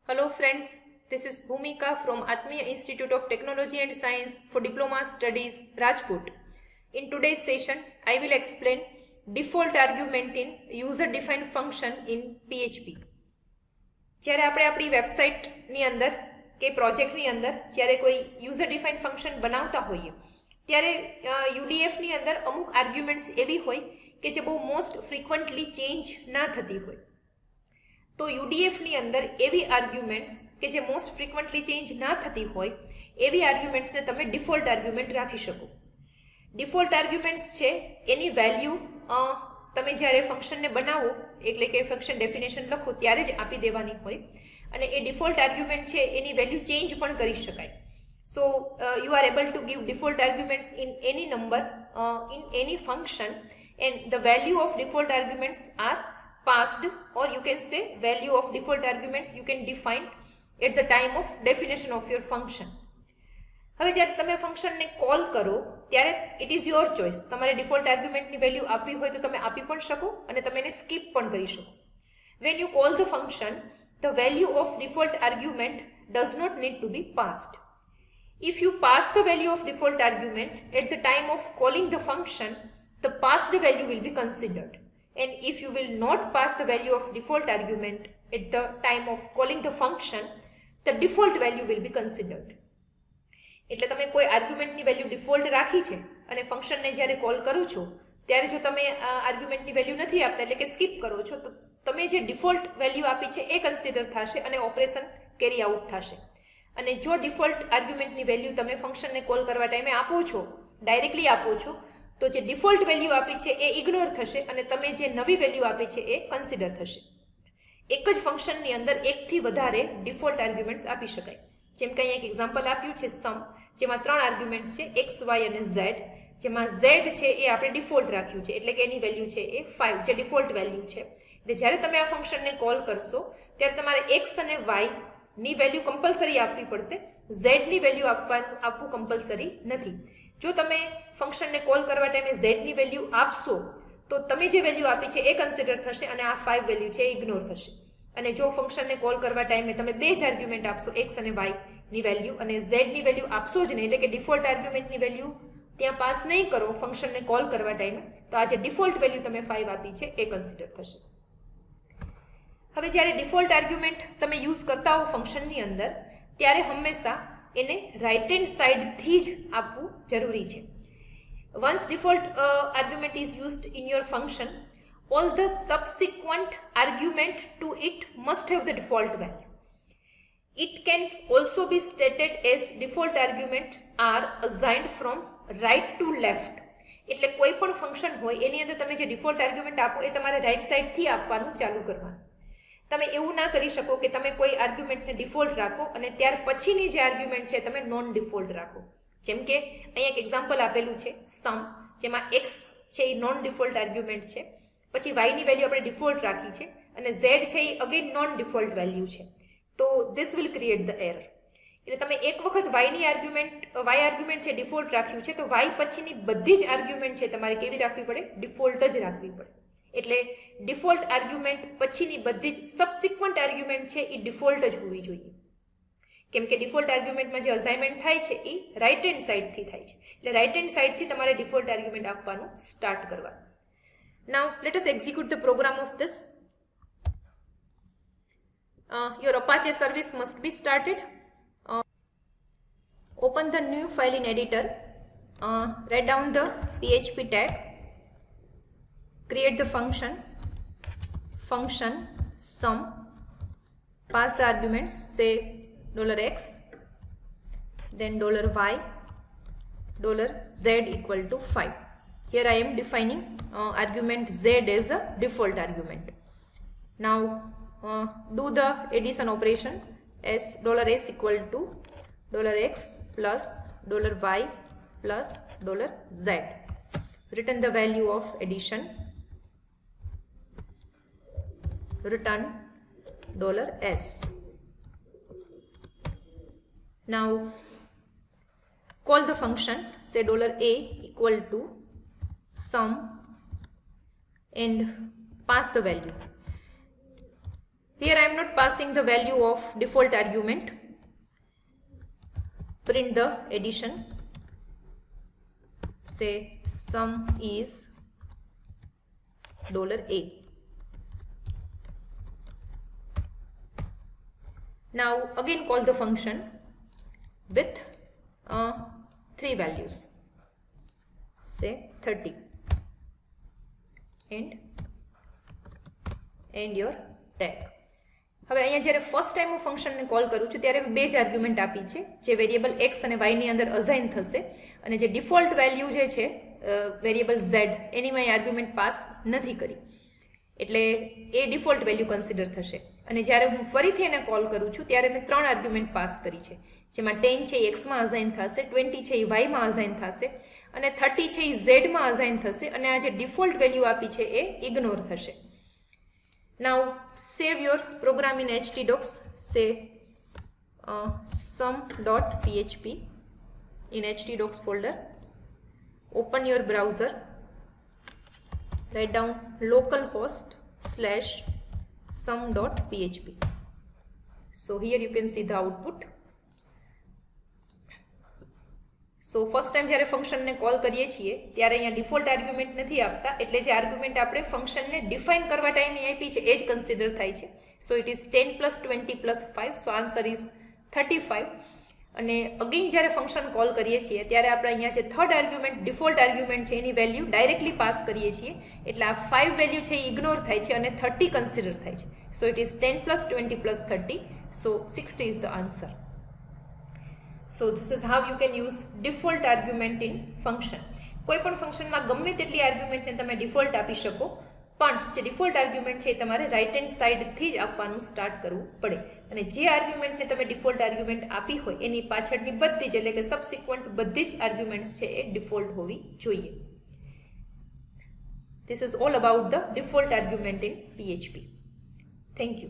Hello friends, this is Bhumika from Atmiya Institute of Technology and Science for Diploma Studies, Rajkot. In today's session, I will explain default argument in user-defined function in PHP. જ્યારે આપણે આપણી વેબસાઇટની અંદર કે પ્રોજેક્ટની અંદર જ્યારે કોઈ user defined function બનાવતા હોઈએ ત્યારે યુડીએફની અંદર અમુક આર્ગ્યુમેન્ટ્સ એવી હોય કે જે બહુ મોસ્ટ ફ્રિકવન્ટલી ચેન્જ ના થતી હોય. તો યુડીએફની અંદર એવી આર્ગ્યુમેન્ટ્સ કે જે મોસ્ટ ફ્રિકવન્ટલી ચેન્જ ના થતી હોય એવી આર્ગ્યુમેન્ટ્સને તમે ડિફોલ્ટ આર્ગ્યુમેન્ટ રાખી શકો. ડિફોલ્ટ આર્ગ્યુમેન્ટ્સ છે એની વેલ્યુ તમે જ્યારે ફંક્શનને બનાવો એટલે કે ફંક્શન ડેફિનેશન લખો ત્યારે જ આપી દેવાની હોય અને એ ડિફોલ્ટ આર્ગ્યુમેન્ટ છે એની વેલ્યુ ચેન્જ પણ કરી શકાય. So you are able to give default arguments in any number in any function and the value of default arguments are passed, or you can say value of default arguments you can define at the time of definition of your function. હવે જ્યારે તમે ફંક્શનને call કરો ત્યારે it is your choice. તમારે default આર્ગ્યુમેન્ટની value આપવી હોય તો તમે આપી પણ શકો અને તમે એને સ્કીપ પણ કરી શકો. When you call the function, the value of default argument does not need to be passed. If you pass the value of default argument at the time of calling the function, the passed value will be considered. And if you will not pass the value of default argument at the time of calling the function, the default value will be considered. એટલે તમે કોઈ આર્ગ્યુમેન્ટની value default રાખી છે અને ફંક્શનને જ્યારે call કરો છો ત્યારે જો તમે આર્ગ્યુમેન્ટની વેલ્યુ નથી આપતા એટલે કે સ્કીપ કરો છો તો તમે જે ડિફોલ્ટ વેલ્યુ આપી છે એ કન્સિડર થશે અને ઓપરેશન કેરી આઉટ થશે. અને જો ડિફોલ્ટ આર્ગ્યુમેન્ટની વેલ્યુ તમે ફંક્શનને કોલ કરવા ટાઈમે આપો છો, ડાયરેક્ટલી આપો છો, તો જે ડિફોલ્ટ વેલ્યુ આપી છે એ ઇગ્નોર થશે અને તમે જે નવી વેલ્યુ આપી છે એ કન્સિડર થશે. એક જ ફંક્શનની અંદર એકથી વધારે ડિફોલ્ટ આર્ગ્યુમેન્ટ્સ આપી શકાય. જેમ કે અહીંયા એક એક્ઝામ્પલ આપ્યું છે સમ, જેમાં 3 આર્ગ્યુમેન્ટ્સ છે એક્સ, વાય અને ઝેડ. જેમાં ઝેડ છે એ આપણે ડિફોલ્ટ રાખ્યું છે એટલે કે એની વેલ્યુ છે એ 5 જે ડિફોલ્ટ વેલ્યુ છે. એટલે જ્યારે તમે આ ફંક્શનને કોલ કરશો ત્યારે તમારે એક્સ અને વાયની વેલ્યુ કમ્પલસરી આપવી પડશે, ઝેડની વેલ્યુ આપવું કમ્પલસરી નથી. જો તમે ફંક્શનને કોલ કરવા ટાઈમે ઝેડની વેલ્યુ આપશો તો તમે જે વેલ્યુ આપી છે એ કન્સિડર થશે અને આ 5 વેલ્યુ છે એ ઇગ્નોર થશે. અને જો ફંક્શનને કોલ કરવા ટાઈમે તમે બે જ આર્ગ્યુમેન્ટ આપશો એક્સ અને વાયની વેલ્યુ અને ઝેડની વેલ્યુ આપશો જ નહીં એટલે કે ડિફોલ્ટ આર્ગ્યુમેન્ટની વેલ્યુ ત્યાં પાસ નહીં કરો ફંક્શનને કોલ કરવા ટાઈમે, તો આ જે ડિફોલ્ટ વેલ્યુ તમે 5 આપી છે એ કન્સિડર થશે. હવે જ્યારે ડિફોલ્ટ આર્ગ્યુમેન્ટ તમે યુઝ કરતા હો ફંક્શનની અંદર ત્યારે હંમેશા એને રાઇટ હેન્ડ સાઇડથી જ આપવું જરૂરી છે. Once default argument is used in your function, all the subsequent argument to it must have the default value. It can also be stated as default arguments are assigned from right to left. એટલે કોઈ પણ function હોય એની અંદર તમે જે default argument આપો એ તમારે right સાઇડથી આપવાનું ચાલુ કરવાનું. તમે એવું ના કરી શકો કે તમે કોઈ આર્ગ્યુમેન્ટને ડિફોલ્ટ રાખો અને ત્યાર પછીની જે આર્ગ્યુમેન્ટ છે તમે નોન ડિફોલ્ટ રાખો. જેમ કે અહીંયા એક એક્ઝામ્પલ આપેલું છે સમ, જેમાં એક્સ છે એ નોન ડિફોલ્ટ આર્ગ્યુમેન્ટ છે, પછી વાયની વેલ્યુ આપણે ડિફોલ્ટ રાખી છે અને ઝેડ છે એ અગેન નોન ડિફોલ્ટ વેલ્યુ છે. તો this will create the error. એટલે તમે એક વખત વાય આર્ગ્યુમેન્ટ છે ડિફોલ્ટ રાખ્યું છે તો વાય પછીની બધી જ આર્ગ્યુમેન્ટ છે તમારે કેવી રાખવી પડે? ડિફોલ્ટ જ રાખવી પડે. એટલે ડિફોલ્ટ આર્ગ્યુમેન્ટ પછીની બધી જ સબસિક્વન્ટ આર્ગ્યુમેન્ટ છે એ ડિફોલ્ટ જ હોવી જોઈએ. કેમ કે ડિફોલ્ટ આર્ગ્યુમેન્ટમાં જે અસાઇનમેન્ટ થાય છે એ રાઇટ હેન્ડ સાઇડથી થાય છે. એટલે રાઇટ હેન્ડ સાઇડથી તમારે ડિફોલ્ટ આર્ગ્યુમેન્ટ આપવાનું સ્ટાર્ટ કરવાનું. Now let us execute the program of this. Your Apache service must be started. Open the new file in editor, write down the PHP tag, create the function sum, pass the arguments, say $x, then $y, $z equal to 5. Here I am defining argument z as a default argument. Now do the addition operation as $s equal to $x plus $y plus $z. Return the value of addition, return $s. Now call the function, say $a equal to sum and pass the value. Here I am not passing the value of default argument. Print the addition. Say sum is $A. Now again call the function with 3 values. Say 30 and your tag. હવે અહીંયા જ્યારે first time હું ફંક્શનને call કરું છું ત્યારે બે જ આર્ગ્યુમેન્ટ આપી છે, જે વેરિયેબલ એક્સ અને વાયની અંદર અસાઇન થશે, અને જે ડિફોલ્ટ વેલ્યુ જે છે વેરિયેબલ ઝેડ એની મેં આર્ગ્યુમેન્ટ પાસ નથી કરી, એટલે એ ડિફોલ્ટ વેલ્યુ કન્સિડર થશે. અને જ્યારે હું ફરીથી એને કોલ કરું છું ત્યારે મેં 3 આર્ગ્યુમેન્ટ પાસ કરી છે, જેમાં 10 છે એ એક્સમાં અસાઇન થશે, 20 છે એ વાયમાં અસાઇન થશે, અને 30 છે એ ઝેડમાં અસાઇન થશે, અને આ જે ડિફોલ્ટ વેલ્યુ આપી છે એ ઇગ્નોર થશે. Now save your program in htdocs. Say sum.php in htdocs folder. Open your browser. Write down localhost / sum.php. So here you can see the output. So first time જ્યારે ફંક્શનને call કરીએ છીએ ત્યારે અહીંયા default argument નથી આપતા, એટલે જે આર્ગ્યુમેન્ટ આપણે ફંક્શનને ડિફાઇન કરવા ટાઈમે આપી છે એ જ કન્સિડર થાય છે. So it is 10 + 20 + 5. So answer is 35. અને અગેન જ્યારે ફંક્શન કોલ કરીએ છીએ ત્યારે આપણે અહીંયા જે થર્ડ આર્ગ્યુમેન્ટ ડિફોલ્ટ આર્ગ્યુમેન્ટ છે એની વેલ્યુ ડાયરેક્ટલી પાસ કરીએ છીએ, એટલે આ 5 વેલ્યુ છે એ ઇગ્નોર થાય છે અને 30 કન્સિડર થાય છે. So it is 10 + 20 + 30. So 60 is the answer. So this is how you can use default argument in function. કોઈ પણ ફંક્શનમાં ગમે તેટલી આર્ગ્યુમેન્ટને તમે ડિફોલ્ટ આપી શકો, પણ જે ડિફોલ્ટ આર્ગ્યુમેન્ટ છે એ તમારે રાઇટ હેન્ડ સાઇડથી જ આપવાનું સ્ટાર્ટ કરવું પડે, અને જે આર્ગ્યુમેન્ટને તમે ડિફોલ્ટ આર્ગ્યુમેન્ટ આપી હોય એની પાછળની બધી જ, એટલે કે સબસિક્વન્ટ બધી જ આર્ગ્યુમેન્ટ્સ છે એ ડિફોલ્ટ હોવી જોઈએ. This is all about the default argument in PHP. Thank you.